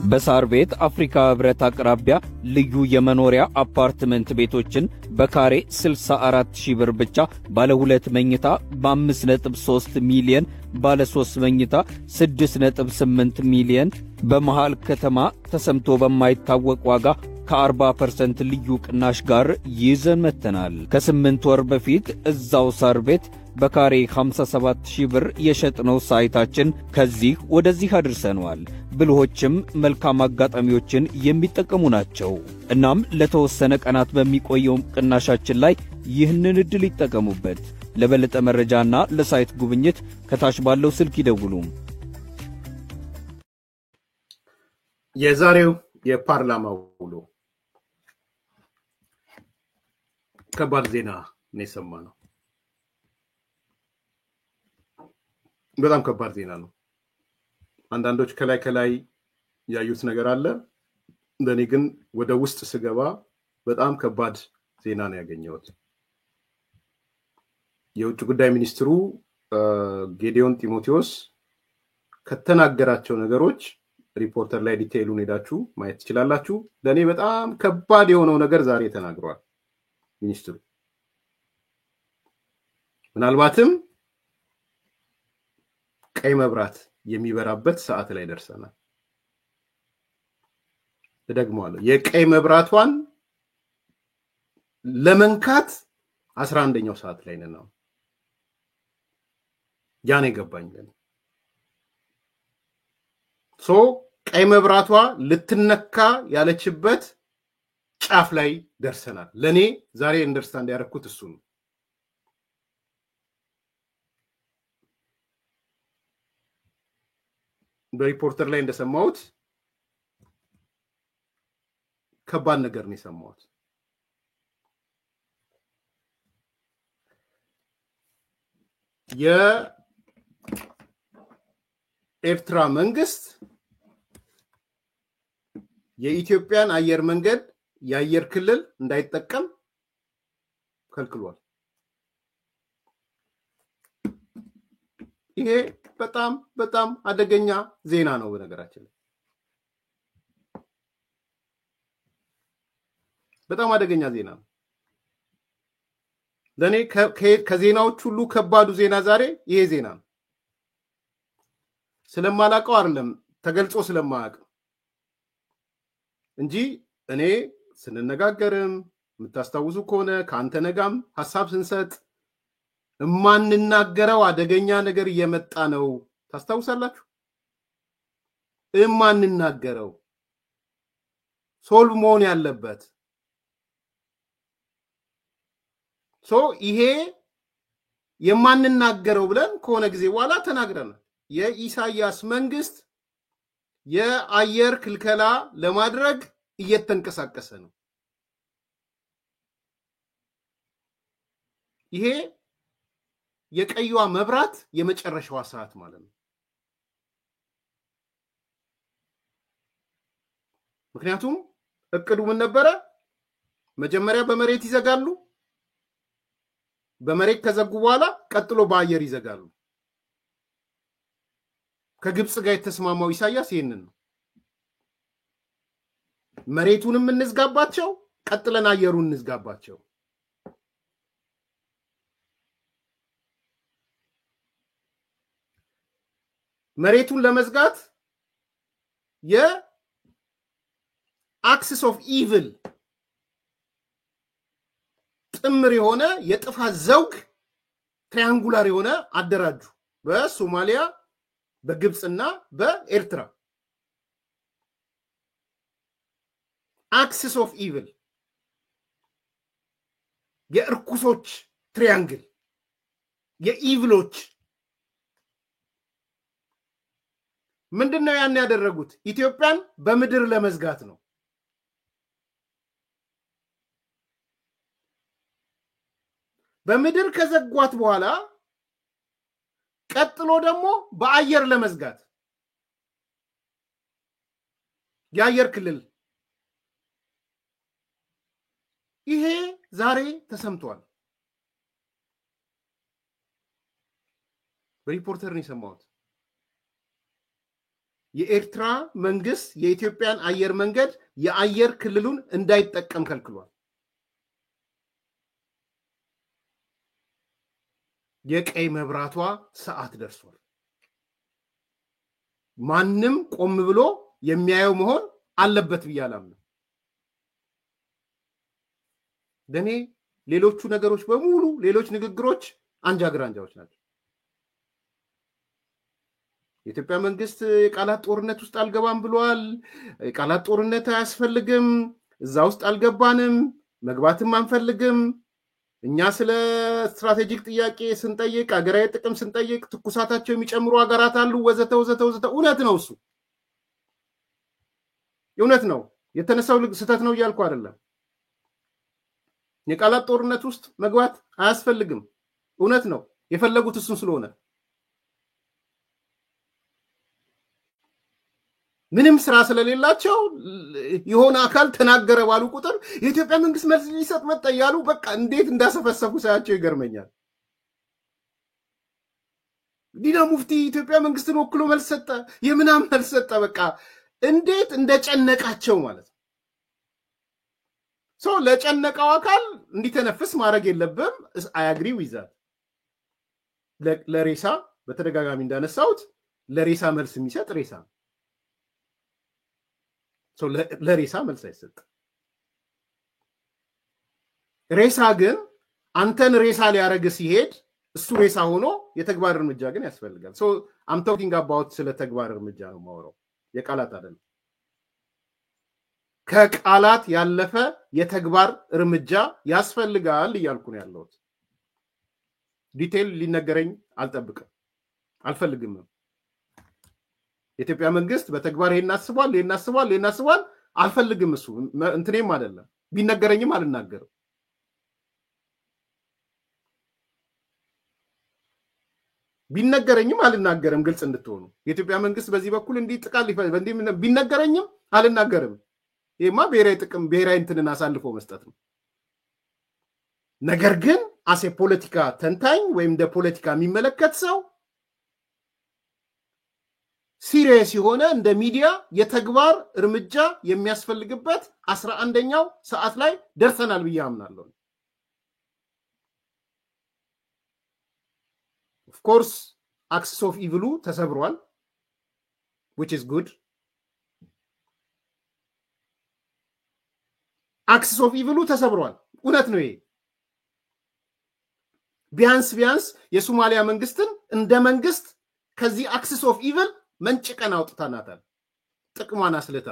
በሳር ቤት አፍሪካ ህብረት አቅራቢያ ልዩ የመኖሪያ አፓርትመንት ቤቶችን በካሬ 64,000 ብር ብቻ ባለ 2 መኝታ በ5.3 ሚሊዮን ባለ 3 መኝታ 6.8 ሚሊዮን በመሃል ከተማ ተሰምቶ በማይታወቅ ዋጋ ከ40% ልዩ ቅናሽ ጋር ይዘን መተናል። ከ8 ወር በፊት እዛው ሳር ቤት በካሬ 57,000 ብር የሸጥነው ሳይታችን ከዚህ ወደዚህ አድርሰናል። ብልሆችም መልካም አጋጣሚዎችን የሚጠቀሙ ናቸው። እናም ለተወሰነ ቀናት በሚቆየው ቅናሻችን ላይ ይህንን እድል ይጠቀሙበት። ለበለጠ መረጃና ለሳይት ጉብኝት ከታች ባለው ስልክ ይደውሉ። የዛሬው የፓርላማ ውሎ ከባድ ዜና ነው የሰማነው። በጣም ከባድ ዜና ነው። አንዳንዶች ከላይ ያዩት ነገር አለ። እንደኔ ግን ወደ ውስጥ ስገባ በጣም ከባድ ዜና ነው ያገኘሁት። የውጭ ጉዳይ ሚኒስትሩ ጌዲዮን ጢሞቴዎስ ከተናገራቸው ነገሮች ሪፖርተር ላይ ዲቴይሉን ሄዳችሁ ማየት ትችላላችሁ። ለኔ በጣም ከባድ የሆነው ነገር ዛሬ ተናግሯል ሚኒስትሩ። ምናልባትም ቀይ መብራት የሚበራበት ሰዓት ላይ ደርሰናል። ደግሞአለ የቀይ መብራቷን ለመንካት 11ኛው ሰዓት ላይ ነን። ያን ይገባኝ ለኔ ቀይ መብራቷ ልትነካ ያለችበት ጫፍ ላይ ደርሰናል። ለኔ ዛሬ አንደርስታንድ ያደረኩት እሱ ነው። በሪፖርተር ላይ እንደሰማሁት ከባድ ነገር ነው የሰማሁት። የኤርትራ መንግስት የኢትዮጵያን አየር መንገድ የአየር ክልል እንዳይጠቀም ከልክሏል። ይሄ በጣም አደገኛ ዜና ነው። በነገራችን ላይ በጣም አደገኛ ዜና ነው። ለኔ ከዜናዎች ሁሉ ከባዱ ዜና ዛሬ ይሄ ዜና ነው። ስለማላቀው አይደለም ተገልጾ ስለማያውቅ እንጂ እኔ ስንነጋገርም የምታስታውሱ ከሆነ ከአንተ ነጋም ሐሳብ ስንሰጥ እማንናገረው አደገኛ ነገር እየመጣ ነው። ታስታውሳላችሁ? እማንናገረው ሶልቭ መሆን ያለበት ይሄ የማንናገረው ብለን ከሆነ ጊዜ በኋላ ተናግረናል። የኢሳያስ መንግስት የአየር ክልከላ ለማድረግ እየተንቀሳቀሰ ነው። ይሄ የቀይዋ መብራት የመጨረሻዋ ሰዓት ማለት ነው። ምክንያቱም እቅዱ ምን ነበረ? መጀመሪያ በመሬት ይዘጋሉ። በመሬት ከዘጉ በኋላ ቀጥሎ በአየር ይዘጋሉ። ከግብጽ ጋር የተስማማው ኢሳያስ ይሄንን ነው። መሬቱንም እንዝጋባቸው፣ ቀጥለን አየሩን እንዝጋባቸው። መሬቱን ለመዝጋት የአክሲስ ኦፍ ኢቪል ጥምር የሆነ የጥፋት ዘውግ ትሪያንጉላር የሆነ አደራጁ በሶማሊያ በግብጽና በኤርትራ። አክሲስ ኦፍ ኢቪል የእርኩሶች ትሪያንግል የኢቪሎች ምንድነው ያን ያደረጉት? ኢትዮጵያን በምድር ለመዝጋት ነው። በምድር ከዘጓት በኋላ ቀጥሎ ደግሞ በአየር ለመዝጋት የአየር ክልል። ይሄ ዛሬ ተሰምቷል። በሪፖርተር ነው የሰማሁት። የኤርትራ መንግስት የኢትዮጵያን አየር መንገድ የአየር ክልሉን እንዳይጠቀም ከልክሏል። የቀይ መብራቷ ሰዓት ደርሷል። ማንም ቆም ብሎ የሚያየው መሆን አለበት ብዬ አላምንም። ለኔ ሌሎቹ ነገሮች በሙሉ ሌሎች ንግግሮች አንጃ ግራንጃዎች ናቸው። የኢትዮጵያ መንግስት የቃላት ጦርነት ውስጥ አልገባም ብሏል። የቃላት ጦርነት አያስፈልግም፣ እዛ ውስጥ አልገባንም፣ መግባትም አንፈልግም። እኛ ስለ ስትራቴጂክ ጥያቄ ስንጠይቅ፣ አገራዊ ጥቅም ስንጠይቅ ትኩሳታቸው የሚጨምሩ ሀገራት አሉ ወዘተ ወዘተ ወዘተ። እውነት ነው፣ እሱ እውነት ነው። የተነሳው ስህተት ነው እያልኩ አይደለም። የቃላት ጦርነት ውስጥ መግባት አያስፈልግም። እውነት ነው። የፈለጉት እሱን ስለሆነ ምንም ስራ ስለሌላቸው የሆነ አካል ተናገረ ባሉ ቁጥር የኢትዮጵያ መንግስት መልስ ሊሰጥ መጣ ያሉ በቃ እንዴት እንዳሰፈሰፉ ሳያቸው ይገርመኛል። ዲና ሙፍቲ ኢትዮጵያ መንግስትን ወክሎ መልስ ሰጠ፣ የምናም መልስ ሰጠ። በቃ እንዴት እንደጨነቃቸው ማለት ነው። ሶ ለጨነቀው አካል እንዲተነፍስ ማድረግ የለብም። አይ አግሪ ዊዝ ዛት። ለሬሳ በተደጋጋሚ እንዳነሳሁት ለሬሳ መልስ የሚሰጥ ሬሳ ነው። ለሬሳ መልስ አይሰጥም። ሬሳ ግን አንተን ሬሳ ሊያረግ ሲሄድ እሱ ሬሳ ሆኖ የተግባር እርምጃ ግን ያስፈልጋል። ሶ አም ቶኪንግ አባውት ስለ ተግባር እርምጃ ነው የማወራው፣ የቃላት አይደለም። ከቃላት ያለፈ የተግባር እርምጃ ያስፈልጋል እያልኩ ነው ያለሁት። ዲቴል ሊነገረኝ አልጠብቅም፣ አልፈልግም። የኢትዮጵያ መንግስት በተግባር ይሄን አስቧል አልፈልግም። እሱ እንትኔም አይደለም፣ ቢነገረኝም አልናገርም። ቢነገረኝም አልናገርም። ግልጽ እንድትሆኑ የኢትዮጵያ መንግስት በዚህ በኩል እንዲጥቃል ቢነገረኝም አልናገርም። ይሄማ ብሔራዊ ጥቅም ብሔራዊ እንትንን አሳልፎ መስጠት ነው። ነገር ግን አሴ ፖለቲካ ተንታኝ ወይም እንደ ፖለቲካ የሚመለከት ሰው ሲሪየስ የሆነ እንደ ሚዲያ የተግባር እርምጃ የሚያስፈልግበት 11ኛው ሰዓት ላይ ደርሰናል ብዬ አምናለሁ። ኦፍ ኮርስ አክሲስ ኦፍ ኢቪሉ ተሰብሯል which is good። አክሲስ ኦፍ ኢቪሉ ተሰብሯል፣ እውነት ነው። ይሄ ቢያንስ የሶማሊያ መንግስትን እንደ መንግስት ከዚህ አክሲስ ኦፍ ኢቪል መንጭቀን አውጥታናታል፣ ጥቅሟን አስልታ።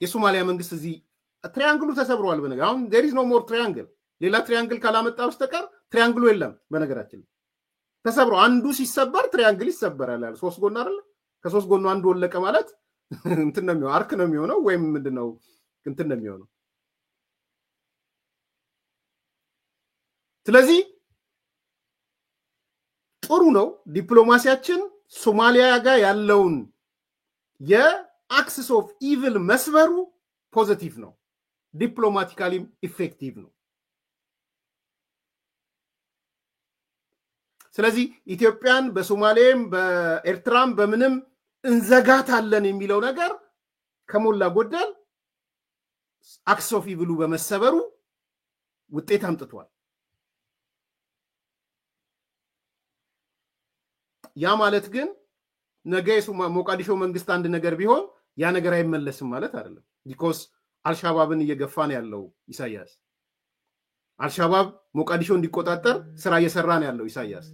የሶማሊያ መንግስት እዚህ ትሪያንግሉ ተሰብሯል። በነገር አሁን there is no more triangle። ሌላ ትሪያንግል ካላመጣ በስተቀር ትሪያንግሉ የለም። በነገራችን ተሰብሮ አንዱ ሲሰበር ትሪያንግል ይሰበራል። ያለ ሶስት ጎን አይደል? ከሶስት ጎኑ አንዱ ወለቀ ማለት እንትን ነው የሚሆነው፣ አርክ ነው የሚሆነው፣ ወይም ምንድነው እንትን ነው የሚሆነው። ስለዚህ ጥሩ ነው ዲፕሎማሲያችን ሶማሊያ ጋር ያለውን የአክሲስ ኦፍ ኢቪል መስበሩ ፖዚቲቭ ነው፣ ዲፕሎማቲካሊም ኢፌክቲቭ ነው። ስለዚህ ኢትዮጵያን በሶማሌም በኤርትራም በምንም እንዘጋታለን የሚለው ነገር ከሞላ ጎደል አክሲስ ኦፍ ኢቪሉ በመሰበሩ ውጤት አምጥቷል። ያ ማለት ግን ነገ ሞቃዲሾ መንግስት አንድ ነገር ቢሆን ያ ነገር አይመለስም ማለት አይደለም። ቢኮዝ አልሻባብን እየገፋ ነው ያለው ኢሳያስ። አልሻባብ ሞቃዲሾ እንዲቆጣጠር ስራ እየሰራ ነው ያለው ኢሳያስ።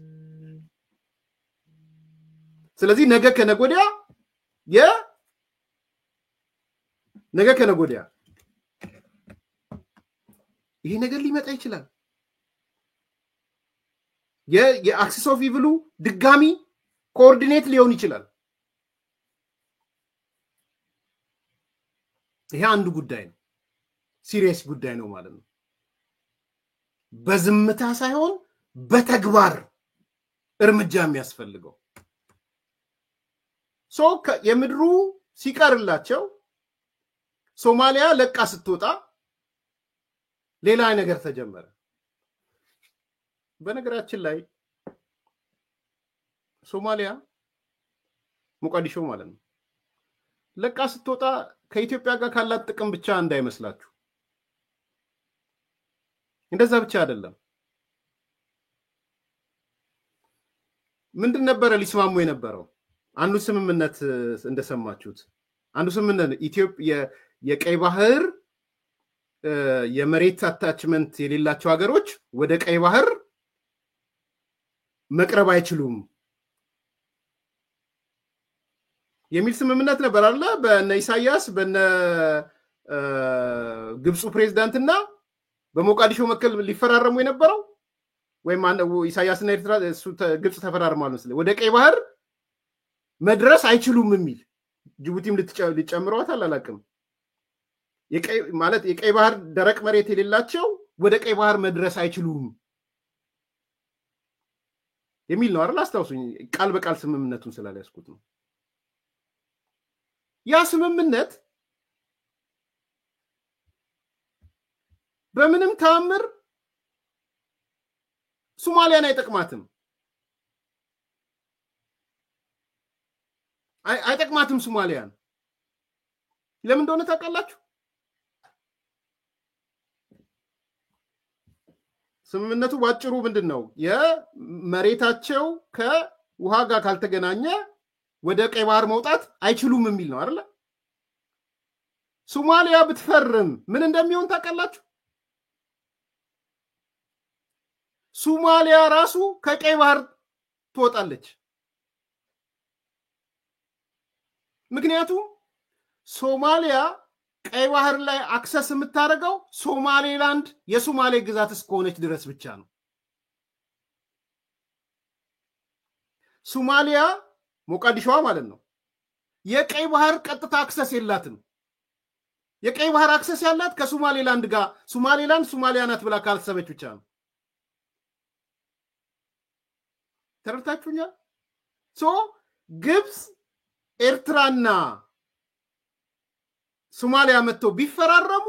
ስለዚህ ነገ ከነጎዲያ ይሄ ነገር ሊመጣ ይችላል። የአክሲስ ኦፍ ኢቪሉ ድጋሚ ኮኦርዲኔት ሊሆን ይችላል። ይሄ አንዱ ጉዳይ ነው፣ ሲሪየስ ጉዳይ ነው ማለት ነው። በዝምታ ሳይሆን በተግባር እርምጃ የሚያስፈልገው። የምድሩ ሲቀርላቸው ሶማሊያ ለቃ ስትወጣ ሌላ ነገር ተጀመረ። በነገራችን ላይ ሶማሊያ ሞቃዲሾ ማለት ነው ለቃ ስትወጣ ከኢትዮጵያ ጋር ካላት ጥቅም ብቻ እንዳይመስላችሁ እንደዛ ብቻ አይደለም ምንድን ነበረ ሊስማሙ የነበረው አንዱ ስምምነት እንደሰማችሁት አንዱ ስምምነት ኢትዮጵያ የቀይ ባህር የመሬት አታችመንት የሌላቸው ሀገሮች ወደ ቀይ ባህር መቅረብ አይችሉም የሚል ስምምነት ነበር አይደል በእነ ኢሳያስ በእነ ግብፁ ፕሬዝዳንትና በሞቃዲሾ መከል ሊፈራረሙ የነበረው ወይም ኢሳያስና ኤርትራ ግብፅ ተፈራርማሉ ስለዚህ ወደ ቀይ ባህር መድረስ አይችሉም የሚል ጅቡቲም ልትጨምረዋታል አላቅም የቀይ ባህር ደረቅ መሬት የሌላቸው ወደ ቀይ ባህር መድረስ አይችሉም የሚል ነው አይደል አስታውሱኝ ቃል በቃል ስምምነቱን ስላልያስኩት ነው ያ ስምምነት በምንም ታምር ሶማሊያን አይጠቅማትም አይጠቅማትም ሶማሊያን ለምን እንደሆነ ታውቃላችሁ ስምምነቱ ባጭሩ ምንድነው የመሬታቸው ከውሃ ጋር ካልተገናኘ ወደ ቀይ ባህር መውጣት አይችሉም የሚል ነው አይደል ሶማሊያ ብትፈርም ምን እንደሚሆን ታውቃላችሁ ሶማሊያ ራሱ ከቀይ ባህር ትወጣለች ምክንያቱም ሶማሊያ ቀይ ባህር ላይ አክሰስ የምታደርገው ሶማሌላንድ የሶማሌ ግዛት እስከሆነች ድረስ ብቻ ነው ሶማሊያ ሞቃዲሾዋ ማለት ነው የቀይ ባህር ቀጥታ አክሰስ የላትም የቀይ ባህር አክሰስ ያላት ከሶማሌላንድ ጋር ሶማሌላንድ ሶማሊያ ናት ብላ ካልሰበች ብቻ ነው ተረድታችሁኛል ግብፅ ኤርትራና ሶማሊያ መጥተው ቢፈራረሙ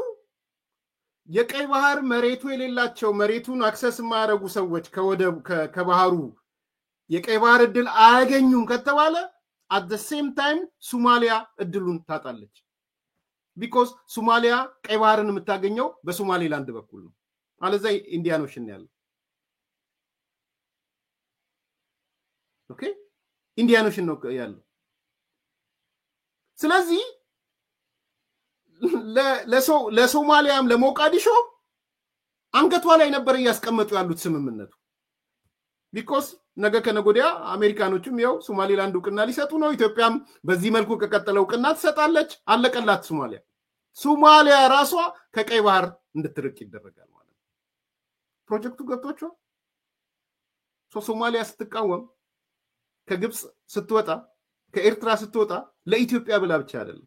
የቀይ ባህር መሬቱ የሌላቸው መሬቱን አክሰስ ማያረጉ ሰዎች ከባህሩ የቀይ ባህር እድል አያገኙም ከተባለ at the same time ሶማሊያ እድሉን ታጣለች because ሶማሊያ ቀይ ባህርን የምታገኘው በሶማሌላንድ በኩል ነው አለዛ ኢንዲያን ኦሽን ያለው ኦኬ ኢንዲያን ኦሽን ነው ያለው ስለዚህ ለሶማሊያም ለሞቃዲሾ አንገቷ ላይ ነበር ያስቀመጡ ያሉት ስምምነቱ because ነገ ከነጎዲያ አሜሪካኖችም ያው ሶማሌላንድ እውቅና ሊሰጡ ነው ኢትዮጵያም በዚህ መልኩ ከቀጠለው እውቅና ትሰጣለች አለቀላት ሶማሊያ ራሷ ከቀይ ባህር እንድትርቅ ይደረጋል ማለት ነው ፕሮጀክቱ ገብቷቸው ሶማሊያ ስትቃወም ከግብፅ ስትወጣ ከኤርትራ ስትወጣ ለኢትዮጵያ ብላ ብቻ አይደለም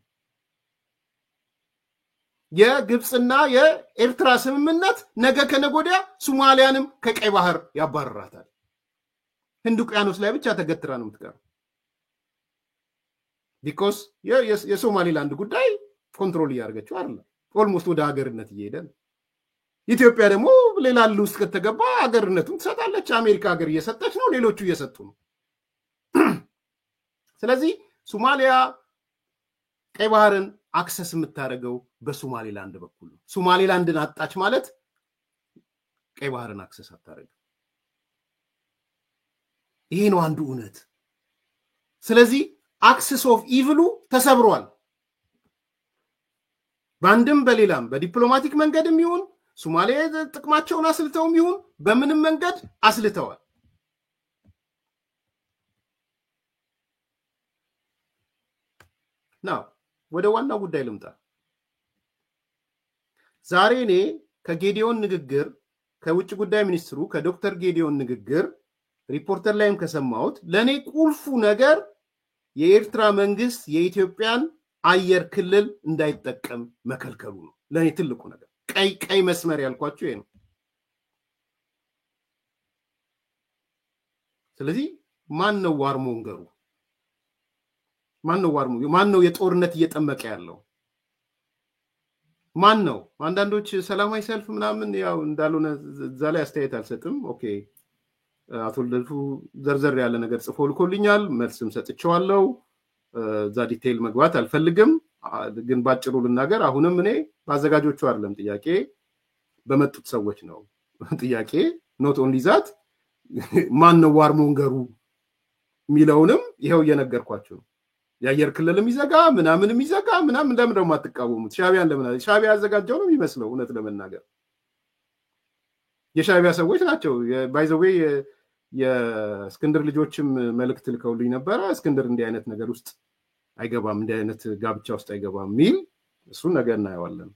የግብፅና የኤርትራ ስምምነት ነገ ከነጎዲያ ሶማሊያንም ከቀይ ባህር ያባረራታል ህንድ ውቅያኖስ ላይ ብቻ ተገትራ ነው የምትቀረው because የሶማሊላንድ ጉዳይ ኮንትሮል ያርገችው አይደል ኦልሞስት ወደ ሀገርነት እየሄደ ኢትዮጵያ ደግሞ ሌላ ውስጥ ከተገባ ሀገርነቱን ትሰጣለች አሜሪካ ሀገር እየሰጠች ነው ሌሎቹ እየሰጡ ነው ስለዚህ ሶማሊያ ቀይ ባህርን አክሰስ የምታደርገው በሶማሌላንድ በኩል ነው ሶማሌላንድን አጣች ማለት ቀይ ባህርን አክሰስ አታደርግም ይሄ ነው አንዱ እውነት ስለዚህ አክሰስ ኦፍ ኢቭሉ ተሰብሯል ባንድም በሌላም በዲፕሎማቲክ መንገድም ይሁን ሶማሊያ ጥቅማቸውን አስልተውም ይሁን በምንም መንገድ አስልተዋል ናው ወደ ዋናው ጉዳይ ልምጣ ዛሬ እኔ ከጌዲዮን ንግግር ከውጭ ጉዳይ ሚኒስትሩ ከዶክተር ጌዲዮን ንግግር ሪፖርተር ላይም ከሰማሁት ለኔ ቁልፉ ነገር የኤርትራ መንግስት የኢትዮጵያን አየር ክልል እንዳይጠቀም መከልከሉ ነው ለኔ ትልቁ ነገር ቀይ መስመር ያልኳችሁ ይሄ ነው ስለዚህ ማን ነው ዋርሞንገሩ ማን ነው የጦርነት እየጠመቀ ያለው ማን ነው አንዳንዶች ሰላማዊ ሰልፍ ምናምን ያው እንዳልሆነ እዛ ላይ አስተያየት አልሰጥም ኦኬ አቶ ልደቱ ዘርዘር ያለ ነገር ጽፎ ልኮልኛል። መልስም ሰጥቼዋለሁ። እዛ ዲቴይል መግባት አልፈልግም። ግን ባጭሩ ልናገር፣ አሁንም እኔ ባዘጋጆቹ አይደለም ጥያቄ በመጡት ሰዎች ነው ጥያቄ። ኖት ኦንሊ ዛት ማን ነው ዋርሞንገሩ የሚለውንም ይሄው እየነገርኳችሁ ነው። የአየር ክልልም ይዘጋ ምናምንም ይዘጋ ምናምን ለምን ደግሞ አትቃወሙት? ሻቢያን ለምን ሻቢያ ያዘጋጀው ነው የሚመስለው። እውነት ለመናገር የሻቢያ ሰዎች ናቸው። ባይ ዘ ዌይ የእስክንድር ልጆችም መልእክት ልከውልኝ ነበረ። እስክንድር እንዲህ አይነት ነገር ውስጥ አይገባም፣ እንዲህ አይነት ጋብቻ ውስጥ አይገባም ሚል እሱን ነገር እናየዋለን።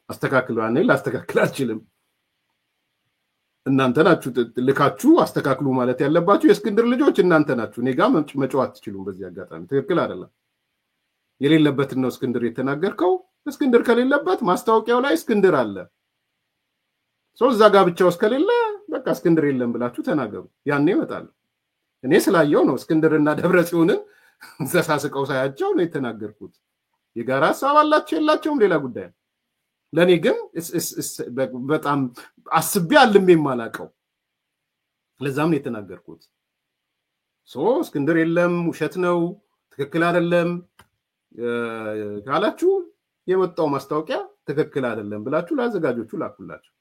አስተካክሉ አንዴ ላስተካክል አልችልም። እናንተ ናችሁ ልካችሁ አስተካክሉ ማለት ያለባችሁ። የእስክንድር ልጆች እናንተ ናችሁ። እኔ ጋር መጫወት አትችሉም። በዚህ አጋጣሚ ትክክል አይደለም። የሌለበትን ነው እስክንድር የተናገርከው። እስክንድር ከሌለበት ማስታወቂያው ላይ እስክንድር አለ። እዛ ጋብቻ ውስጥ ከሌለ በቃ እስክንድር የለም ብላችሁ ተናገሩ። ያኔ ይመጣል። እኔ ስላየው ነው እስክንድርና ደብረጽዮንን ተሳስቀው ሳያቸው ነው የተናገርኩት። የጋራ ሀሳብ አላቸው የላቸውም ሌላ ጉዳይ። ለኔ ግን በጣም አስቤ አልሜ የማላቀው ለዛም ነው የተናገርኩት። እስክንድር የለም ውሸት ነው ትክክል አይደለም ካላችሁ የመጣው ማስታወቂያ ትክክል አይደለም ብላችሁ ለአዘጋጆቹ ላኩላችሁ።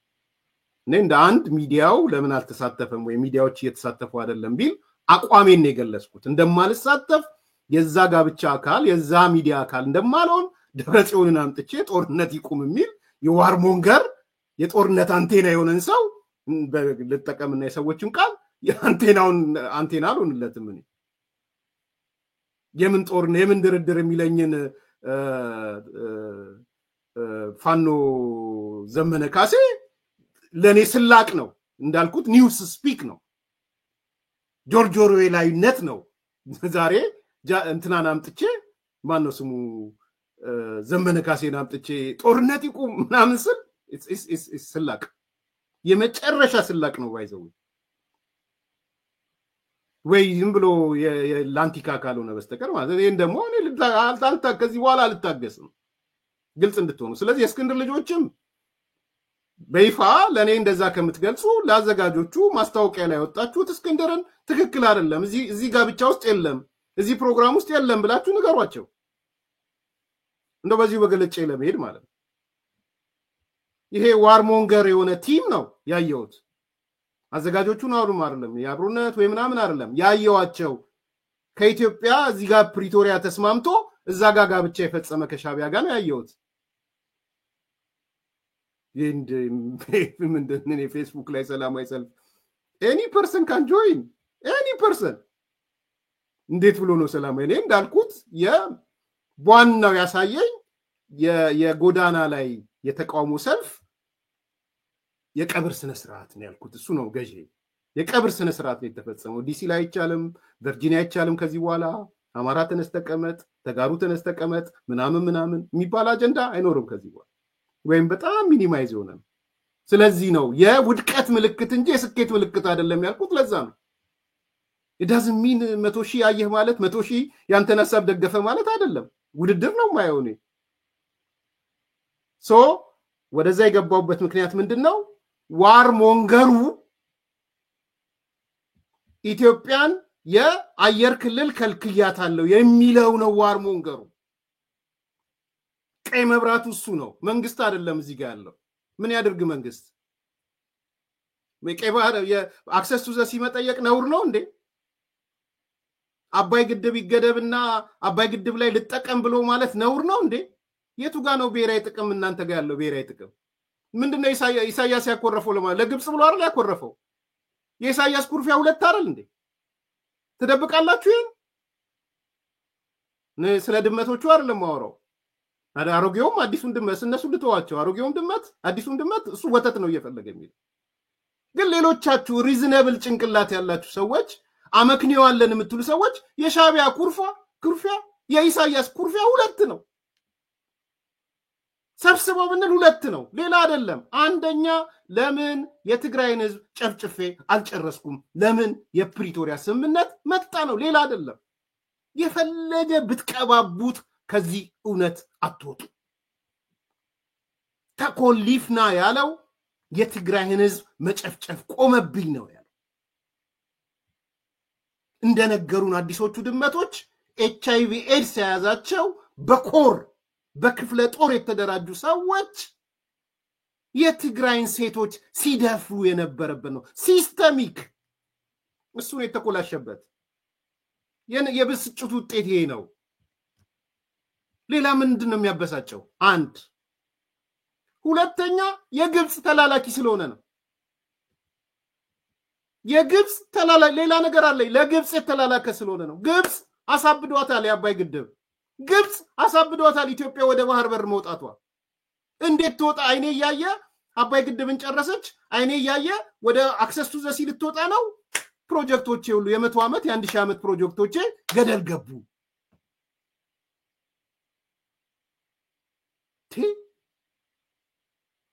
እኔ እንደ አንድ ሚዲያው ለምን አልተሳተፈም ወይ ሚዲያዎች እየተሳተፉ አይደለም ቢል አቋሜን የገለጽኩት እንደማልሳተፍ የዛ ጋብቻ አካል የዛ ሚዲያ አካል እንደማልሆን ደብረጽዮንን አምጥቼ ጦርነት ይቁም የሚል የዋርሞንገር የጦርነት አንቴና የሆነን ሰው ልጠቀምና የሰዎችን ቃል አንቴና አልሆንለትም። እኔ የምን ጦርነት የምን ድርድር የሚለኝን ፋኖ ዘመነ ካሴ ለኔ ስላቅ ነው እንዳልኩት ኒውስ ስፒክ ነው ጆርጆሮ ላይነት ነው። ዛሬ እንትናን አምጥቼ ማን ነው ስሙ ዘመነ ካሴን አምጥቼ ጦርነት ይቁም ምናምን ስል ስላቅ የመጨረሻ ስላቅ ነው ባይዘው ወይ ዝም ብሎ የላንቲካ ካልሆነ በስተቀር ማለት ይሄን ደግሞ እኔ ከዚህ በኋላ አልታገስም፣ ግልጽ እንድትሆኑ። ስለዚህ የእስክንድር ልጆችም በይፋ ለኔ እንደዛ ከምትገልጹ ለአዘጋጆቹ ማስታወቂያ ላይ ወጣችሁት እስክንድርን ትክክል አይደለም እዚህ ጋብቻ ውስጥ የለም እዚህ ፕሮግራም ውስጥ የለም ብላችሁ ንገሯቸው። እንደው በዚሁ በገለጨ ለመሄድ ማለት ነው። ይሄ ዋርሞንገር የሆነ ቲም ነው ያየሁት። አዘጋጆቹን አሉም አይደለም የአብሮነት ወይ ምናምን አይደለም ያየዋቸው። ከኢትዮጵያ እዚህ ጋር ፕሪቶሪያ ተስማምቶ እዛ ጋር ጋብቻ የፈጸመ ከሻቢያ ጋር ነው ያየሁት። ምንድን ፌስቡክ ላይ ሰላማዊ ሰልፍ ኤኒ ፐርሰን ካን ጆይን ኤኒ ፐርሰን እንዴት ብሎ ነው ሰላማዊ? እኔ እንዳልኩት ዋናው ያሳየኝ የጎዳና ላይ የተቃውሞ ሰልፍ የቀብር ስነ ስርዓት ነው ያልኩት። እሱ ነው ገዢ። የቀብር ስነ ስርዓት ነው የተፈጸመው። ዲሲ ላይ አይቻልም፣ ቨርጂኒያ አይቻልም። ከዚህ በኋላ አማራ ተነስ ተቀመጥ፣ ተጋሩ ተነስ ተቀመጥ ምናምን የሚባል አጀንዳ አይኖርም ከዚህ በኋላ ወይም በጣም ሚኒማይዝ የሆነ ነው። ስለዚህ ነው የውድቀት ምልክት እንጂ የስኬት ምልክት አይደለም ያልኩት። ለዛ ነው it-doesn't mean 100,000 አየህ ማለት 100,000 ያንተን ሐሳብ ደገፈ ማለት አይደለም። ውድድር ነው ማየው ነው። ወደዛ የገባውበት ምክንያት ምንድነው? ዋርሞንገሩ ኢትዮጵያን የአየር ክልል ከልክያታለሁ የሚለው ነው ዋርሞንገሩ። ቀይ መብራቱ እሱ ነው፣ መንግስት አይደለም። እዚህ ጋር ያለው ምን ያድርግ መንግስት? ቀይ ባህር የአክሰስ ቱ ዘ ሲ መጠየቅ ነውር ነው እንዴ? አባይ ግድብ ይገደብና አባይ ግድብ ላይ ልጠቀም ብሎ ማለት ነውር ነው እንዴ? የቱ ጋር ነው ብሔራዊ ጥቅም? እናንተ ጋር ያለው ብሔራዊ ጥቅም ምንድነው? ኢሳያስ ያኮረፈው ለግብጽ ብሎ አይደል ያኮረፈው? የኢሳያስ ኩርፊያ ሁለት አይደል እንዴ? ትደብቃላችሁ ይሄን? ስለ ድመቶቹ አይደለም ማወራው። አሮጌውም አዲሱን ድመት እነሱ ልተዋቸው። አሮጌውም ድመት አዲሱን ድመት እሱ ወተት ነው እየፈለገ የሚል። ግን ሌሎቻችሁ ሪዝነብል ጭንቅላት ያላችሁ ሰዎች አመክንዮአለን የምትሉ ሰዎች የሻቢያ ኩርፊያ የኢሳያስ ኩርፊያ ሁለት ነው። ሰብስበው ብንል ሁለት ነው፣ ሌላ አይደለም። አንደኛ ለምን የትግራይን ህዝብ ጨፍጭፌ አልጨረስኩም፣ ለምን የፕሪቶሪያ ስምምነት መጣ ነው፣ ሌላ አይደለም። የፈለገ ብትቀባቡት ከዚህ እውነት አትወጡ። ተኮሊፍና ያለው የትግራይን ህዝብ መጨፍጨፍ ቆመብኝ ነው ያለው። እንደነገሩን አዲሶቹ ድመቶች ኤችአይቪ ኤድስ የያዛቸው በኮር በክፍለ ጦር የተደራጁ ሰዎች የትግራይን ሴቶች ሲደፍሩ የነበረበት ነው። ሲስተሚክ እሱን የተኮላሸበት የብስጭቱ ውጤት ይሄ ነው። ሌላ ምንድን ነው የሚያበሳጨው? አንድ ሁለተኛ የግብፅ ተላላኪ ስለሆነ ነው። የግብፅ ተላላኪ ሌላ ነገር አለ። ለግብፅ የተላላከ ስለሆነ ነው። ግብፅ አሳብዷታል። የአባይ ግድብ ግብፅ አሳብዷታል። ኢትዮጵያ ወደ ባህር በር መውጣቷ እንዴት ትወጣ? አይኔ እያየ አባይ ግድብን ጨረሰች። አይኔ እያየ ወደ አክሰስ ቱ ዘ ሲ ልትወጣ ነው። ፕሮጀክቶቼ ሁሉ የ100 ዓመት የ1000 ዓመት ፕሮጀክቶቼ ገደል ገቡ።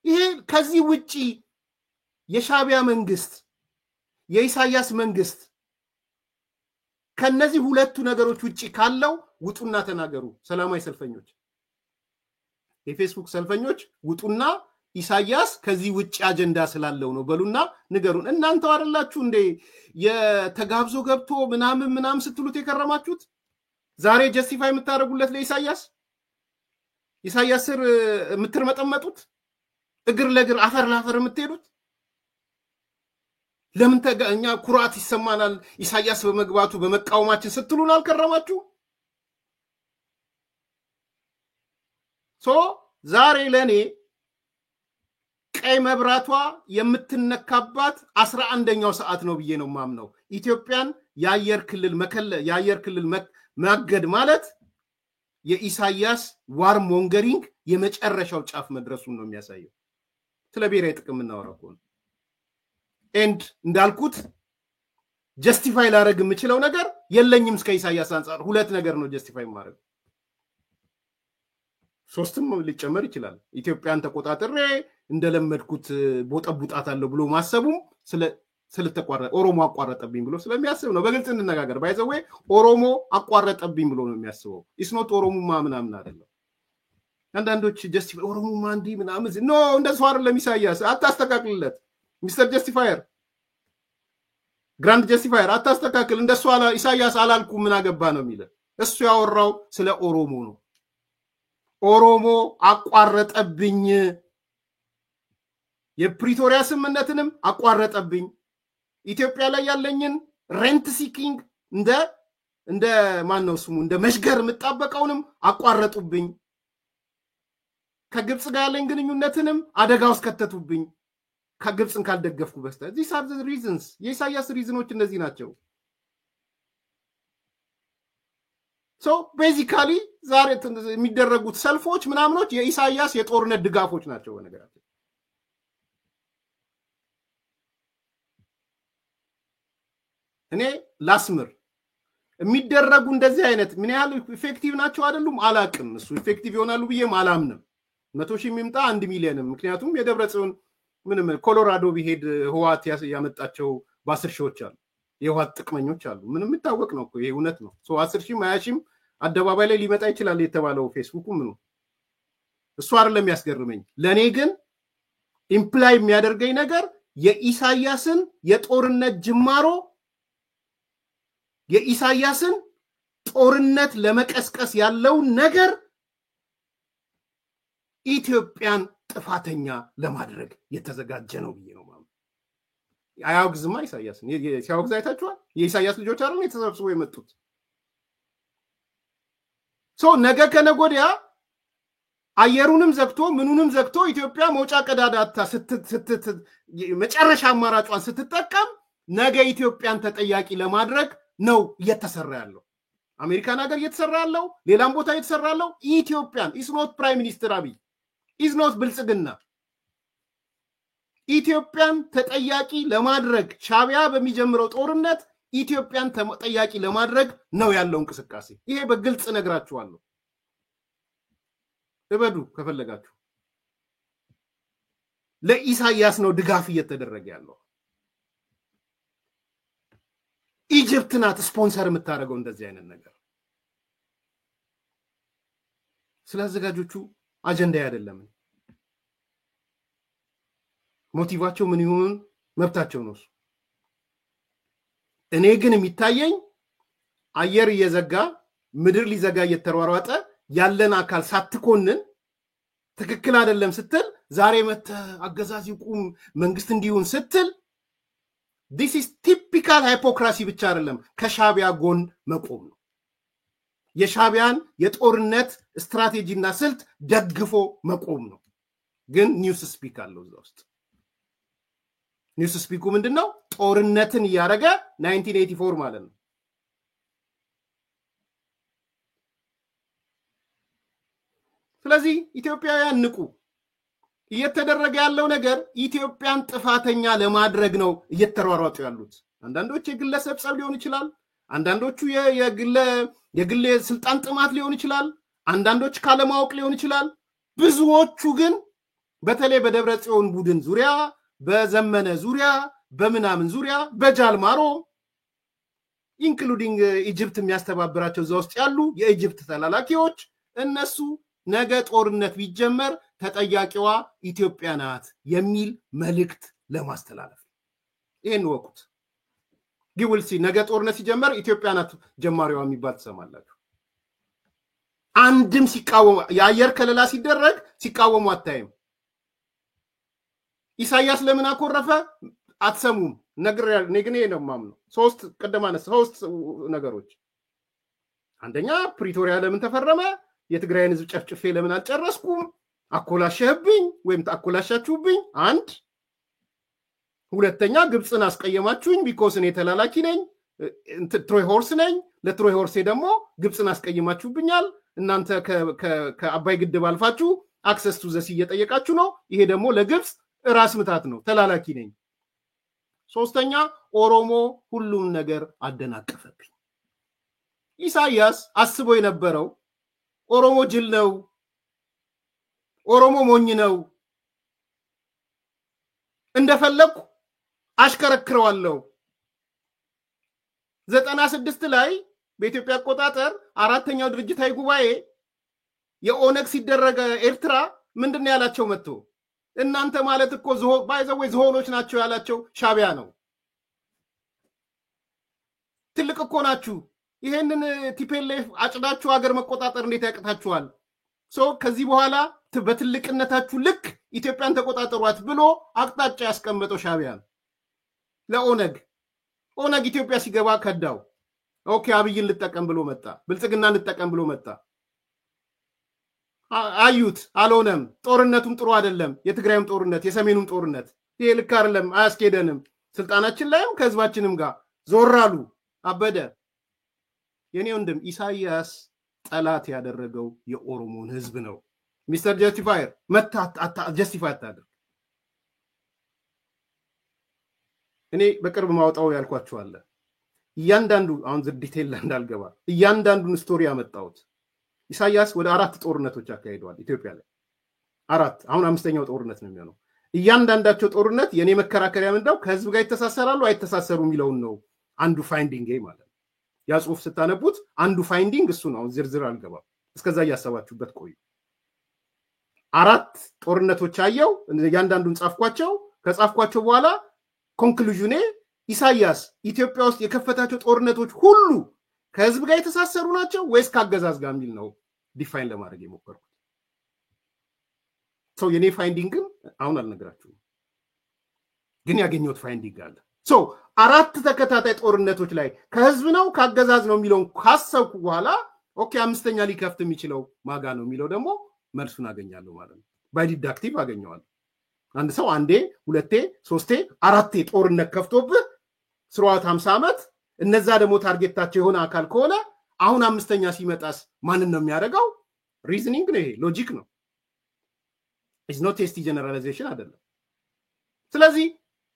ይሄ ከዚህ ውጪ የሻቢያ መንግስት የኢሳያስ መንግስት ከነዚህ ሁለቱ ነገሮች ውጪ ካለው ውጡና ተናገሩ። ሰላማዊ ሰልፈኞች፣ የፌስቡክ ሰልፈኞች ውጡና ኢሳያስ ከዚህ ውጪ አጀንዳ ስላለው ነው በሉና ንገሩን። እናንተው አይደላችሁ እንዴ የተጋብዞ ገብቶ ምናምን ስትሉት የከረማችሁት? ዛሬ ጀስቲፋይ የምታደርጉለት ለኢሳያስ ኢሳያስ ስር የምትርመጠመጡት እግር ለእግር አፈር ለአፈር የምትሄዱት ለምን እኛ ኩራት ይሰማናል ኢሳያስ በመግባቱ በመቃወማችን ስትሉን አልከረማችሁ? ዛሬ ለኔ ቀይ መብራቷ የምትነካባት 11ኛው ሰዓት ነው ብዬ ነው ማምነው። ኢትዮጵያን የአየር ክልል ማገድ ማለት የኢሳያስ ዋር ሞንገሪንግ የመጨረሻው ጫፍ መድረሱን ነው የሚያሳየው። ስለ ብሔራዊ ጥቅም እናወራ ከሆነ ኤንድ እንዳልኩት ጀስቲፋይ ላደርግ የምችለው ነገር የለኝም። እስከ ኢሳያስ አንፃር ሁለት ነገር ነው ጀስቲፋይ ማድረግ፣ ሶስትም ሊጨመር ይችላል። ኢትዮጵያን ተቆጣጥሬ እንደለመድኩት ቦጠቡጣታለሁ ብሎ ማሰቡም ስለተቋረጠ ኦሮሞ አቋረጠብኝ ብሎ ስለሚያስብ ነው። በግልጽ እንነጋገር። ባይዘዌ ኦሮሞ አቋረጠብኝ ብሎ ነው የሚያስበው። ኢስኖት ኦሮሞማ ምናምን አይደለም። አንዳንዶች ጀስቲፋይ ኦሮሞማ እንዲህ ምናምን ኖ እንደሱ አይደለም። ኢሳያስ አታስተካክልለት። ሚስተር ጀስቲፋየር ግራንድ ጀስቲፋየር አታስተካክል። እንደሱ ኢሳያስ አላልኩ ምን አገባ ነው የሚለው። እሱ ያወራው ስለ ኦሮሞ ነው። ኦሮሞ አቋረጠብኝ፣ የፕሪቶሪያ ስምምነትንም አቋረጠብኝ፣ ኢትዮጵያ ላይ ያለኝን ሬንት ሲኪንግ እንደ ማን ነው ስሙ እንደ መሽገር የምጣበቀውንም አቋረጡብኝ፣ ከግብፅ ጋር ያለኝ ግንኙነትንም አደጋ ውስጥ ከተቱብኝ ከግብፅን ካልደገፍኩ በስተቀር። these are the reasons። የኢሳያስ ሪዝኖች እነዚህ ናቸው። so basically ዛሬ የሚደረጉት ሰልፎች ምናምኖች የኢሳያስ የጦርነት ድጋፎች ናቸው። በነገራችን እኔ ላስምር የሚደረጉ እንደዚህ አይነት ምን ያህል ኢፌክቲቭ ናቸው አይደሉም አላቅም። እሱ ኢፌክቲቭ ይሆናሉ ብዬም አላምንም። 100,000 የሚምጣ 1 ሚሊዮን ምክንያቱም የደብረጽዮን ምንም ኮሎራዶ ቢሄድ ህዋት ያመጣቸው በ10 ሺዎች አሉ። የህዋት ጥቅመኞች አሉ። ምንም ይታወቅ ነው እኮ ይሄ እውነት ነው። 10,000 20,000 አደባባይ ላይ ሊመጣ ይችላል የተባለው ፌስቡክ ምኑ እሱ አይደለም ያስገርመኝ። ለኔ ግን ኢምፕላይ የሚያደርገኝ ነገር የኢሳያስን የጦርነት ጅማሮ የኢሳያስን ጦርነት ለመቀስቀስ ያለው ነገር ኢትዮጵያን ጥፋተኛ ለማድረግ የተዘጋጀ ነው ብዬ ነው ማለት። አያውግዝማ ኢሳያስን ሲያውግዝ አይታችኋል። የኢሳያስ ልጆች አይደል የተሰብስበው የመጡት። ነገ ከነጎዲያ አየሩንም ዘግቶ ምኑንም ዘግቶ ኢትዮጵያ መውጫ ቀዳዳታ መጨረሻ አማራጯን ስትጠቀም ነገ ኢትዮጵያን ተጠያቂ ለማድረግ ነው እየተሰራ ያለው። አሜሪካን ሀገር እየተሰራ ያለው ሌላም ቦታ እየተሰራ ያለው ኢትዮጵያን ኢዝ ኖት ፕራይም ሚኒስትር አብይ ኢዝ ኖት ብልጽግና። ኢትዮጵያን ተጠያቂ ለማድረግ ሻቢያ በሚጀምረው ጦርነት ኢትዮጵያን ተጠያቂ ለማድረግ ነው ያለው እንቅስቃሴ። ይሄ በግልጽ ነግራችኋለሁ። እበዱ ከፈለጋችሁ። ለኢሳያስ ነው ድጋፍ እየተደረገ ያለው። ኢጅፕት ናት ስፖንሰር የምታደርገው እንደዚህ አይነት ነገር። ስለአዘጋጆቹ አጀንዳ አይደለም። ሞቲቫቸው ምን ይሁን መብታቸው ነው። እኔ ግን የሚታየኝ አየር እየዘጋ ምድር ሊዘጋ እየተሯሯጠ ያለን አካል ሳትኮንን ትክክል አይደለም ስትል ዛሬ መተ አገዛዝ ይቁም መንግስት እንዲሁን ስትል this is typical hypocrisy ብቻ አይደለም ከሻቢያ ጎን መቆም ነው የሻቢያን የጦርነት ስትራቴጂና ስልት ደግፎ መቆም ነው ግን ኒውስ ስፒክ አለው እዛ ውስጥ ኒውስ ስፒኩ ምንድነው ጦርነትን ያረጋ 1984 ማለት ነው ስለዚህ ኢትዮጵያውያን ንቁ እየተደረገ ያለው ነገር ኢትዮጵያን ጥፋተኛ ለማድረግ ነው እየተሯሯጡ ያሉት አንዳንዶች የግለሰብ ጸብ ሊሆን ይችላል አንዳንዶቹ የግለ ስልጣን ጥማት ሊሆን ይችላል አንዳንዶች ካለማወቅ ሊሆን ይችላል ብዙዎቹ ግን በተለይ በደብረ ጽዮን ቡድን ዙሪያ በዘመነ ዙሪያ በመናምን ዙሪያ በጃልማሮ ኢንክሉዲንግ ኢጂፕት የሚያስተባብራቸው እዛ ውስጥ ያሉ የኢጂፕት ተላላኪዎች እነሱ ነገ ጦርነት ቢጀመር ተጠያቂዋ ኢትዮጵያ ናት የሚል መልእክት ለማስተላለፍ ይሄን ወቁት ጊውልሲ ነገ ጦርነት ሲጀመር ኢትዮጵያ ናት ጀማሪዋ የሚባል ተሰማላችሁ አንድም ሲቃወሙ የአየር ከለላ ሲደረግ ሲቃወሙ አታይም ኢሳያስ ለምን አኮረፈ አትሰሙም ነግሬ ነው ማምነው ሶስት ሶስት ነገሮች አንደኛ ፕሪቶሪያ ለምን ተፈረመ የትግራይን ህዝብ ጨፍጭፌ ለምን አልጨረስኩም አኮላሸህብኝ ወይም ታኮላሻችሁብኝ አንድ ሁለተኛ ግብጽን አስቀየማችሁኝ ቢኮዝ እኔ ተላላኪ ነኝ ትሮይ ሆርስ ነኝ ለትሮይ ሆርሴ ደግሞ ግብጽን አስቀየማችሁብኛል እናንተ ከአባይ ግድብ አልፋችሁ አክሰስ ቱ ዘሲ እየጠየቃችሁ ነው ይሄ ደግሞ ለግብጽ ራስ ምታት ነው ተላላኪ ነኝ ሶስተኛ ኦሮሞ ሁሉም ነገር አደናቀፈብኝ ኢሳያስ አስቦ የነበረው ኦሮሞ ጅል ነው ኦሮሞ ሞኝ ነው እንደፈለኩ አሽከረክረዋለሁ 96 ላይ በኢትዮጵያ አቆጣጠር አራተኛው ድርጅታዊ ጉባኤ የኦነግ ሲደረገ ኤርትራ ምንድነው ያላቸው መጥቶ እናንተ ማለት እኮ ባይዘው ዝሆኖች ናቸው ያላቸው ሻቢያ ነው ትልቅ እኮ ናችሁ ይሄንን ቲፒኤልኤፍ አጭዳችሁ ሀገር መቆጣጠር እንዴት ያቅታችኋል ከዚህ በኋላ በትልቅነታችሁ ልክ ኢትዮጵያን ተቆጣጠሯት ብሎ አቅጣጫ ያስቀመጠው ሻቢያ ለኦነግ ኦነግ ኢትዮጵያ ሲገባ ከዳው ኦኬ አብይን ልጠቀም ብሎ መጣ ብልጽግናን ልጠቀም ብሎ መጣ አዩት አልሆነም ጦርነቱም ጥሩ አይደለም የትግራይም ጦርነት የሰሜኑም ጦርነት ይሄ ልክ አይደለም አያስኬደንም ስልጣናችን ላይም ከህዝባችንም ጋር ዞራሉ አበደ የኔ ወንድም ኢሳያስ ጠላት ያደረገው የኦሮሞን ህዝብ ነው ሚስተር ጀስቲፋየር ጀስቲፋይ አታድርግ እኔ በቅርብ ማውጣው ያልኳችሁ አለ እያንዳንዱ አሁን ዲቴል እንዳልገባ እያንዳንዱን ስቶሪ ያመጣሁት ኢሳያስ ወደ 4 ጦርነቶች አካሂደዋል ኢትዮጵያ ላይ 4 አሁን አምስተኛው ጦርነት ነው የሚሆነው እያንዳንዳቸው ጦርነት የኔ መከራከሪያ ምንድነው ከህዝብ ጋር ይተሳሰራሉ አይተሳሰሩ የሚለው ነው አንዱ ፋይንዲንግ ማለት ያ ጽሁፍ ስታነቡት አንዱ ፋይንዲንግ እሱ ነው ዝርዝር አልገባም እስከዛ ያያሰባችሁበት ቆዩ 4 ጦርነቶች አየው እያንዳንዱን ጻፍኳቸው ከጻፍኳቸው በኋላ ኮንክሉዥኔ ኢሳያስ ኢትዮጵያ ውስጥ የከፈታቸው ጦርነቶች ሁሉ ከህዝብ ጋር የተሳሰሩ ናቸው ወይስ ካገዛዝ ጋር የሚል ነው ዲፋይን ለማድረግ የሞከርኩት የኔ ፋይንዲንግ አሁን አልነግራችሁም ግን ያገኘሁት ፋይንዲንግ አለ 4 ተከታታይ ጦርነቶች ላይ ከህዝብ ነው ካገዛዝ ነው የሚለው ካሰብኩ በኋላ ኦኬ አምስተኛ ሊከፍት የሚችለው ማጋ ነው የሚለው ደግሞ መልሱን አገኛለሁ ማለት ነው ባይ ዲዳክቲቭ አገኘዋለሁ አንድ ሰው አንዴ ሁለቴ ሶስቴ አራቴ ጦርነት ከፍቶብህ ስሯት 50 ዓመት እነዛ ደግሞ ታርጌታቸው የሆነ አካል ከሆነ አሁን አምስተኛ ሲመጣስ ማንን ነው የሚያደርገው ሪዝኒንግ ነው ይሄ ሎጂክ ነው ኢዝ ኖት ቴስቲ ጀነራላይዜሽን አይደለም ስለዚህ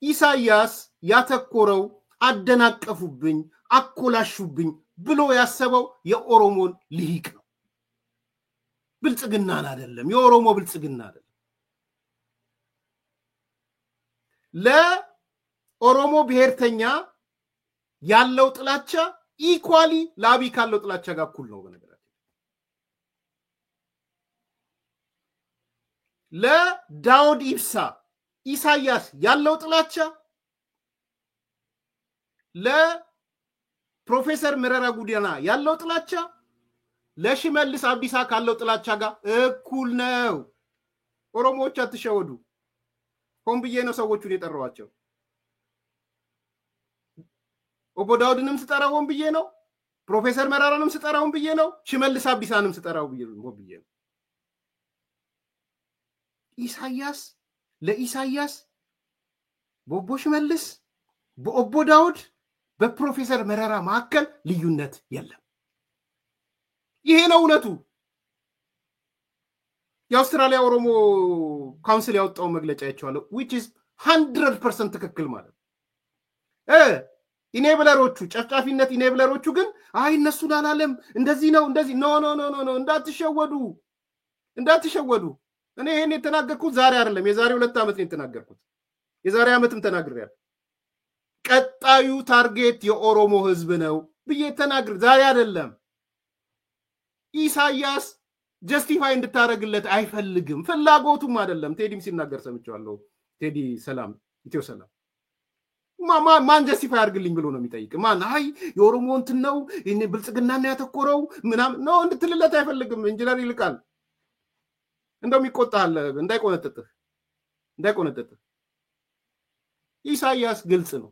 ኢሳያስ ያተኮረው አደናቀፉብኝ አኮላሹብኝ ብሎ ያሰበው የኦሮሞን ልሂቅ ነው ብልጽግናን አይደለም የኦሮሞ ብልጽግና አይደለም ለኦሮሞ ብሔርተኛ ያለው ጥላቻ ኢኳሊ ላቢ ካለው ጥላቻ ጋር እኩል ነው በነገራችን ለዳውድ ኢብሳ ኢሳያስ ያለው ጥላቻ ለአቶ ፕሮፌሰር መረራ ጉዲና ያለው ጥላቻ ለሽመልስ አብዲሳ ካለው ጥላቻ ጋር እኩል ነው። ኦሮሞዎች አትሸወዱ። ሆን ብዬ ነው ሰዎቹን የጠራዋቸው። ኦቦ ዳውድንም ስጠራው ሆን ብዬ ነው። ፕሮፌሰር መረራንም ስጠራው ሆን ብዬ ነው። ሽመልስ አብዲሳንም ስጠራው ሆን ብዬ ነው። ኢሳያስ ለኢሳያስ በኦቦ ሽመልስ በኦቦ ዳውድ በፕሮፌሰር መረራ መካከል ልዩነት የለም። ይሄ ነው እውነቱ። የአውስትራሊያ ኦሮሞ ካውንስል ያወጣው መግለጫ አይቻለሁ which is 100% ትክክል ማለት ኢኔብለሮቹ ጨፍጫፊነት ኢኔብለሮቹ ግን አይ እነሱን አላለም እንደዚህ ነው እንደዚህ ኖ እንዳትሸወዱ እኔ ይሄን የተናገርኩት ዛሬ አይደለም የዛሬ 2 ዓመት ነው የተናገርኩት የዛሬ ዓመትም ተናግሬያለሁ ቀጣዩ ታርጌት የኦሮሞ ህዝብ ነው ብዬ ተናግሬ ዛሬ አይደለም ኢሳያስ ጀስቲፋይ እንድታረግለት አይፈልግም ፍላጎቱም አይደለም ቴዲም ሲናገር ሰምቻለሁ ቴዲ ሰላም ኢትዮ ሰላም ማን ጀስቲፋይ አርግልኝ ብሎ ነው የሚጠይቅ ማን አይ የኦሮሞ እንትን ነው እኔ ብልጽግናና ያተኮረው ምናም ነው እንድትልለት አይፈልግም ኢንጂነር ይልቃል እንደውም ይቆጣል እንዳይቆነጥጥህ ኢሳያስ ግልጽ ነው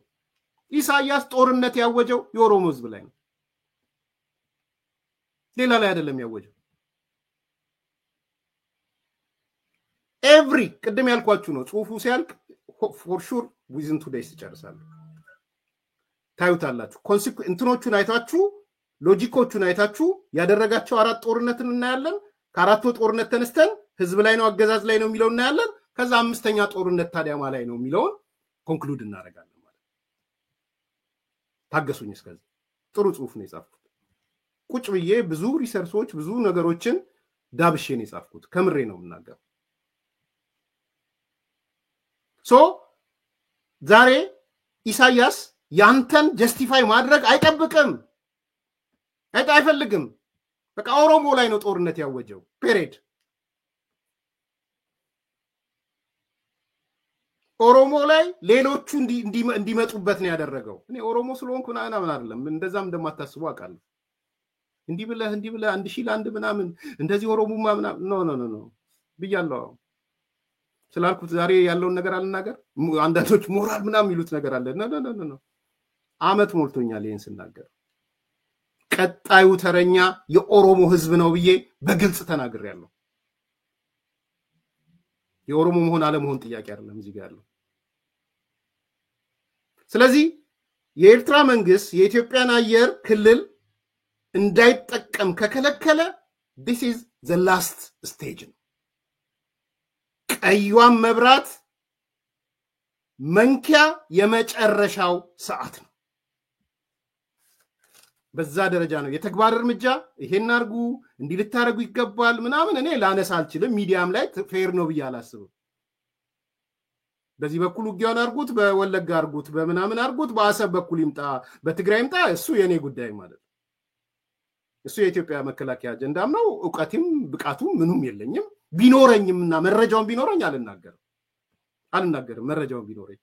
ኢሳያስ ጦርነት ያወጀው የኦሮሞ ህዝብ ላይ ነው ሌላ ላይ አይደለም ያወጀው every ቅድም ያልኳችሁ ነው ጽሁፉ ሲያልቅ for sure within 2 days ይጨርሳለሁ ታዩታላችሁ እንትኖቹን አይታችሁ ሎጂኮቹን አይታችሁ ያደረጋቸው 4 ጦርነትን እናያለን ከአራቱ ጦርነት ተነስተን ህዝብ ላይ ነው አገዛዝ ላይ ነው የሚለው እናያለን ከዛ 5ኛ ጦርነት ታዲያ ላይ ነው የሚለው ኮንክሉድ እናደርጋለን ማለት ታገሱኝ እስከዚህ ጥሩ ጽሁፍ ነው የጻፍኩት ቁጭ ብዬ ብዙ ሪሰርቾች ብዙ ነገሮችን ዳብሼ ነው የጻፍኩት ከምሬ ነው የምናገረው ሶ ዛሬ ኢሳያስ ያንተን ጀስቲፋይ ማድረግ አይፈልግም በቃ ኦሮሞ ላይ ነው ጦርነት ያወጀው ፔሬድ ኦሮሞ ላይ ሌሎቹ እንዲመጡበት ነው ያደረገው እኔ ኦሮሞ ስለሆንኩ ምናምን አይደለም እንደዛም እንደማታስቡ አውቃለሁ እንዲህ ብለህ አንድ ሺህ ለአንድ ምናምን እንደዚህ ኦሮሞማ ምናምን ኖ ብያለሁ ስላልኩት ዛሬ ያለውን ነገር አልናገር አንዳንዶች ሞራል ምናምን ይሉት ነገር አለ ኖ አመት ሞልቶኛል ይሄን ስናገር ቀጣዩ ተረኛ የኦሮሞ ህዝብ ነው ብዬ በግልጽ ተናግሬያለሁ የኦሮሞ መሆን አለመሆን ጥያቄ አይደለም እዚህ ጋር ያለው ስለዚህ የኤርትራ መንግስት የኢትዮጵያን አየር ክልል እንዳይጠቀም ከከለከለ this is the last stage ቀዩን መብራት መንኪያ የመጨረሻው ሰዓት ነው በዛ ደረጃ ነው የተግባር እርምጃ ይሄን አርጉ እንዲልታረጉ ይገባል ምናምን እኔ ላነሳ አልችልም ሚዲያም ላይ ፌር ነው ብያላስብ በዚህ በኩል ውጊያውን አርጉት በወለጋ አርጉት በመናምን አርጉት በአሰብ በኩል ይምጣ በትግራይ ይምጣ እሱ የኔ ጉዳይ ማለት እሱ የኢትዮጵያ መከላከያ አጀንዳም ነው ዕውቀትም ብቃቱም ምኑም የለኝም ቢኖረኝምና መረጃውን ቢኖረኝ አልናገርም መረጃውን ቢኖረኝ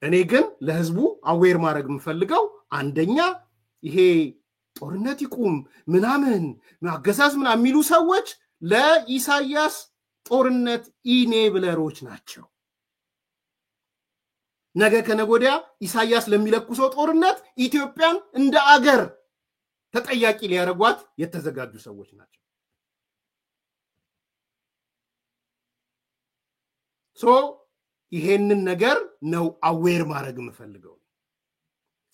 እኔ ግን ለህዝቡ አዌር ማድረግ የምፈልገው አንደኛ ይሄ ጦርነት ይቁም ምናምን አገዛዝ ምናምን የሚሉ ሰዎች ለኢሳያስ ጦርነት ኢኔብለሮች ናቸው ነገ ከነጎዲያ ኢሳያስ ለሚለኩሰው ጦርነት ኢትዮጵያን እንደ አገር ተጠያቂ ሊያረጓት የተዘጋጁ ሰዎች ናቸው ሶ ይሄንን ነገር ነው አዌር ማድረግ የምፈልገው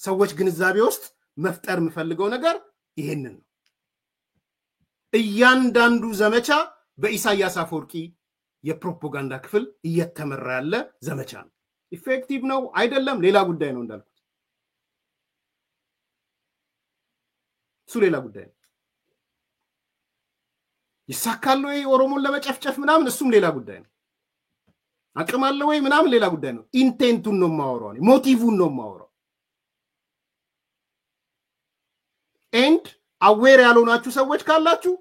ሰዎች ግንዛቤ ውስጥ መፍጠር የምፈልገው ነገር ይሄንን ነው እያንዳንዱ ዘመቻ በኢሳያስ አፈወርቂ የፕሮፓጋንዳ ክፍል እየተመራ ያለ ዘመቻ ነው ኢፌክቲቭ ነው አይደለም ሌላ ጉዳይ ነው እንዳልኩት እሱ ሌላ ጉዳይ ነው ይሳካል ወይ ኦሮሞን ለመጨፍጨፍ ምናምን እሱም ሌላ ጉዳይ ነው አቅም አለ ወይ ምናምን ሌላ ጉዳይ ነው ኢንቴንቱን ነው ማወራው ሞቲቭን ነው ማወራው ኤንድ አዌር ያልሆናችሁ ሰዎች ካላችሁ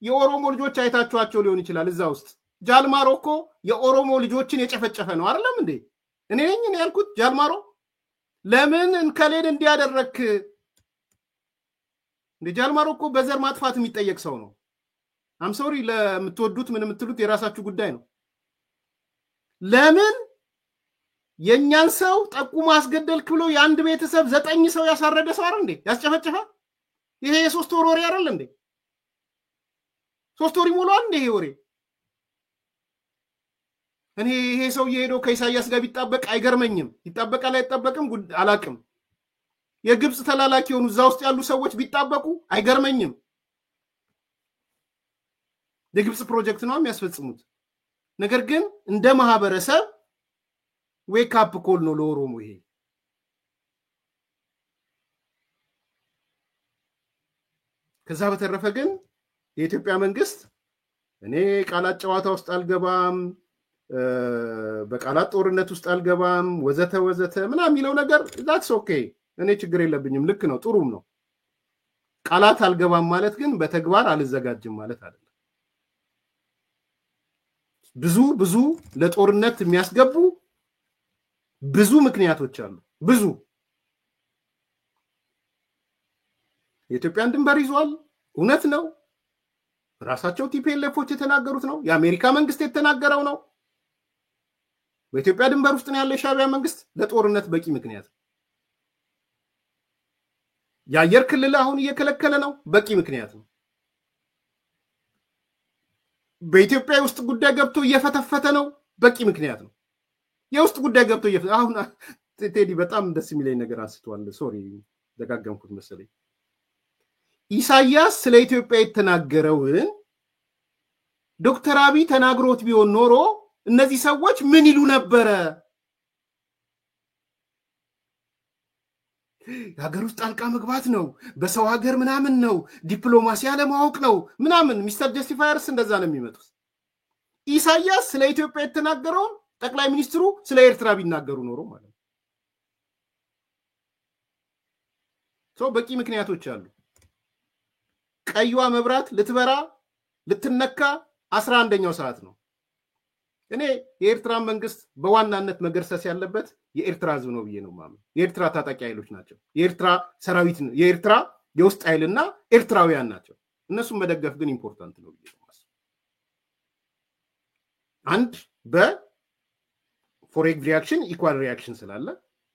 የኦሮሞ ልጆች አይታችኋቸው ሊሆን ይችላል እዛ ውስጥ ጃልማሮ እኮ የኦሮሞ ልጆችን የጨፈጨፈ ነው አይደለም እንዴ እኔ ነኝ ያልኩት ጃልማሮ ለምን እንከሌን እንዲያደረክ ጃልማሮ እኮ በዘር ማጥፋት የሚጠየቅ ሰው ነው። አም ሶሪ ለምትወዱት ምን የምትሉት የራሳችሁ ጉዳይ ነው። ለምን የኛን ሰው ጠቁሞ አስገደልክ ብሎ የአንድ ቤተሰብ 9 ሰው ያሳረደ ሰው አይደል እንዴ ያስጨፈጨፈ? ይሄ የ3 ወር ወሬ አይደል እንዴ? 3 ወር ይሞላል እንዴ ይሄ ወሬ? እኔ ይሄ ሰው የሄደው ከኢሳያስ ጋር ቢጣበቅ አይገርመኝም። ይጣበቃል አይጣበቅም አላቅም። የግብጽ ተላላኪ ሆኑ እዛ ውስጥ ያሉ ሰዎች ቢጣበቁ አይገርመኝም። የግብጽ ፕሮጀክት ነው የሚያስፈጽሙት። ነገር ግን እንደ ማህበረሰብ ዌክ አፕ ኮል ነው ለኦሮሞ ይሄ። ከዛ በተረፈ ግን የኢትዮጵያ መንግስት እኔ ቃላት ጨዋታ ውስጥ አልገባም፣ በቃላት ጦርነት ውስጥ አልገባም ወዘተ ወዘተ ምናምን የሚለው ነገር that's okay እኔ ችግር የለብኝም፣ ልክ ነው፣ ጥሩም ነው። ቃላት አልገባም ማለት ግን በተግባር አልዘጋጅም ማለት አይደለም። ብዙ ለጦርነት የሚያስገቡ ብዙ ምክንያቶች አሉ። ብዙ የኢትዮጵያን ድንበር ይዟል፣ እውነት ነው። ራሳቸው ቲፒኤልኤፎች የተናገሩት ነው። የአሜሪካ መንግስት የተናገረው ነው። በኢትዮጵያ ድንበር ውስጥ ነው ያለው የሻዕቢያ መንግስት ለጦርነት በቂ ምክንያት። የአየር ክልል አሁን እየከለከለ ነው፣ በቂ ምክንያት ነው። በኢትዮጵያ ውስጥ ጉዳይ ገብቶ እየፈተፈተ ነው፣ በቂ ምክንያት ነው። የውስጥ ጉዳይ ገብቶ አሁን ቴዲ በጣም ደስ የሚለኝ ነገር አንስቷል። ሶሪ ደጋገምኩት መሰለኝ። ኢሳያስ ስለ ኢትዮጵያ የተናገረውን ዶክተር አብይ ተናግሮት ቢሆን ኖሮ እነዚህ ሰዎች ምን ይሉ ነበረ? የሀገር ውስጥ ጣልቃ መግባት ነው፣ በሰው ሀገር ምናምን ነው፣ ዲፕሎማሲ አለማወቅ ነው ምናምን። ሚስተር ጀስቲፋየርስ እንደዛ ነው የሚመጡት። ኢሳያስ ስለ ኢትዮጵያ የተናገረውን ጠቅላይ ሚኒስትሩ ስለ ኤርትራ ቢናገሩ ኖሮ ማለት ነው። በቂ ምክንያቶች አሉ። ቀይዋ መብራት ልትበራ ልትነካ 11ኛው ሰዓት ነው። እኔ የኤርትራ መንግስት በዋናነት መገርሰስ ያለበት የኤርትራ ህዝብ ነው ብዬ ነው ማምነው። የኤርትራ ታጣቂ ኃይሎች ናቸው፣ የኤርትራ ሰራዊት ነው፣ የኤርትራ የውስጥ ኃይልና ኤርትራውያን ናቸው። እነሱን መደገፍ ግን ኢምፖርታንት ነው ብዬ ነው ማስበው። አንድ በፎሬግ ሪአክሽን ኢኳል ሪአክሽን ስላለ፣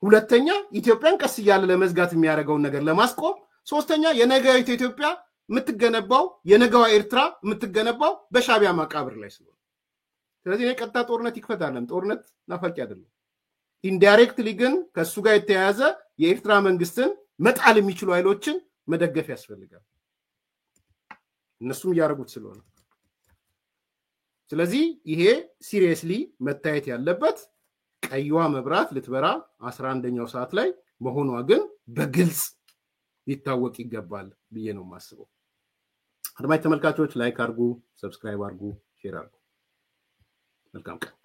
ሁለተኛ ኢትዮጵያን ቀስ እያለ ለመዝጋት የሚያደርገውን ነገር ለማስቆም፣ ሶስተኛ የነገዊት ኢትዮጵያ የምትገነባው የነገዋ ኤርትራ የምትገነባው በሻዕቢያ መቃብር ላይ ስለሆነ፣ ስለዚህ ቀጥታ ጦርነት ይክፈታለን። ጦርነት ናፋቂ አይደለም። ኢንዳይሬክትሊ ግን ከሱ ጋር የተያያዘ የኤርትራ መንግስትን መጣል የሚችሉ ኃይሎችን መደገፍ ያስፈልጋል። እነሱም እያደረጉት ስለሆነ፣ ስለዚህ ይሄ ሲሪየስሊ መታየት ያለበት ቀይዋ መብራት ልትበራ 11ኛው ሰዓት ላይ መሆኗ ግን በግልጽ ሊታወቅ ይገባል ብዬ ነው የማስበው። አድማጭ ተመልካቾች ላይክ አድርጉ፣ ሰብስክራይብ አድርጉ፣ ሼር አድርጉ። መልካም ቀን።